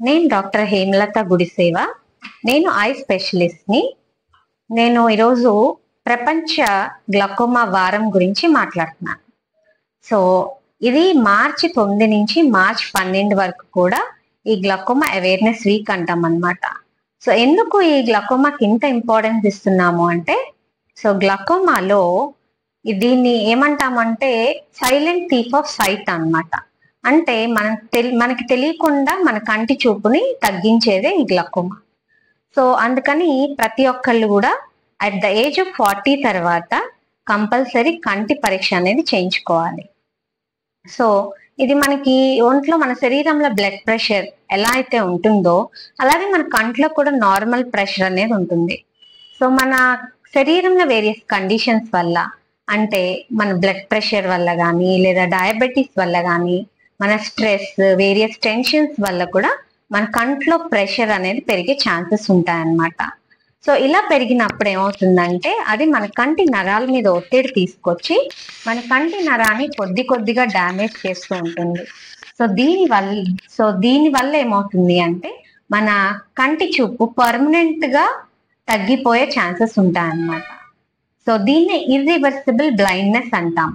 నేను డాక్టర్ హేమలత గుడిసేవ. నేను ఐ స్పెషలిస్ట్ని. నేను ఈరోజు ప్రపంచ గ్లకోమా వారం గురించి మాట్లాడుతున్నాను. సో ఇది మార్చి 9 నుంచి మార్చి 12 వరకు కూడా ఈ గ్లకోమా అవేర్నెస్ వీక్ అంటాం అన్నమాట. సో ఎందుకు ఈ గ్లకోమాకి ఇంత ఇంపార్టెన్స్ ఇస్తున్నాము అంటే, సో గ్లకోమాలో దీన్ని ఏమంటామంటే సైలెంట్ థీఫ్ ఆఫ్ సైట్ అన్నమాట. అంటే మనకి తెలియకుండా మన కంటి చూపుని తగ్గించేదే ఈ గ్లకోమా. సో అందుకని ప్రతి ఒక్కళ్ళు కూడా అట్ ద ఏజ్ ఆఫ్ 40 తర్వాత కంపల్సరీ కంటి పరీక్ష అనేది చేయించుకోవాలి. సో ఇది మనకి ఒంట్లో మన శరీరంలో బ్లడ్ ప్రెషర్ ఎలా అయితే ఉంటుందో అలాగే మన కంట్లో కూడా నార్మల్ ప్రెషర్ అనేది ఉంటుంది. సో మన శరీరంలో వేరియస్ కండిషన్స్ వల్ల, అంటే మన బ్లడ్ ప్రెషర్ వల్ల కానీ లేదా డయాబెటీస్ వల్ల కానీ, మన స్ట్రెస్, వేరియస్ టెన్షన్స్ వల్ల కూడా మన కంట్లో ప్రెషర్ అనేది పెరిగే ఛాన్సెస్ ఉంటాయన్నమాట. సో ఇలా పెరిగినప్పుడు ఏమవుతుందంటే అది మన కంటి నరాల మీద ఒత్తిడి తీసుకొచ్చి మన కంటి నరాన్ని కొద్దిగా డ్యామేజ్ చేస్తూ ఉంటుంది. సో దీనివల్ల ఏమవుతుంది అంటే మన కంటి చూపు పర్మనెంట్ గా తగ్గిపోయే ఛాన్సెస్ ఉంటాయన్నమాట. సో దీన్ని ఇర్రివర్సిబుల్ బ్లైండ్నెస్ అంటాం.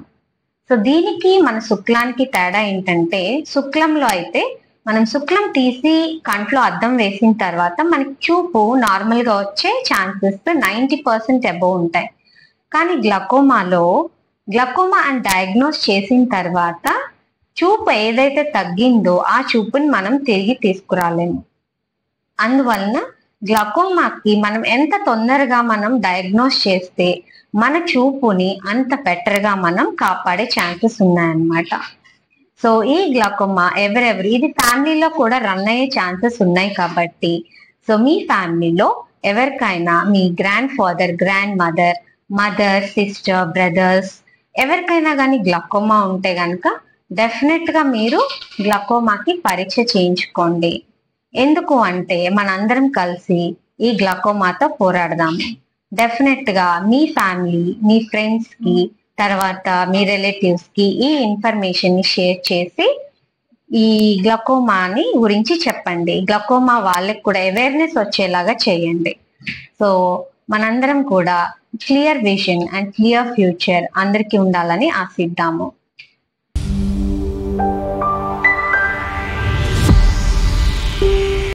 సో దీనికి మన శుక్లానికి తేడా ఏంటంటే, శుక్లంలో అయితే మనం శుక్లం తీసి కంట్లో అద్దం వేసిన తర్వాత మనకి చూపు నార్మల్ గా వచ్చే ఛాన్సెస్ 90% అబోవ్ ఉంటాయి. కానీ గ్లకోమా అని డయాగ్నోస్ చేసిన తర్వాత చూపు ఏదైతే తగ్గిందో ఆ చూపుని మనం తిరిగి తీసుకురాలేము. అందువలన గ్లకోమాకి మనం ఎంత తొందరగా మనం డయాగ్నోస్ చేస్తే మన చూపుని అంత బెటర్ గా మనం కాపాడే ఛాన్సెస్ ఉన్నాయన్నమాట. సో ఈ గ్లకోమా ఇది ఫ్యామిలీలో కూడా రన్ అయ్యే ఛాన్సెస్ ఉన్నాయి కాబట్టి, సో మీ ఫ్యామిలీలో ఎవరికైనా మీ grandfather, grandmother, sister, brothers ఎవరికైనా కానీ గ్లకోమా ఉంటే కనుక డెఫినెట్ గా మీరు గ్లకోమాకి పరీక్ష చేయించుకోండి. ఎందుకు అంటే మనందరం కలిసి ఈ గ్లకోమాతో పోరాడదాము. డెఫినెట్ గా మీ ఫ్యామిలీ, మీ ఫ్రెండ్స్ కి, తర్వాత మీ రిలేటివ్స్ కి ఈ ఇన్ఫర్మేషన్ ని షేర్ చేసి ఈ గ్లకోమాని గురించి చెప్పండి. గ్లకోమా వాళ్ళకి కూడా అవేర్నెస్ వచ్చేలాగా చేయండి. సో మనందరం కూడా clear vision and clear future అందరికీ ఉండాలని ఆశిద్దాము.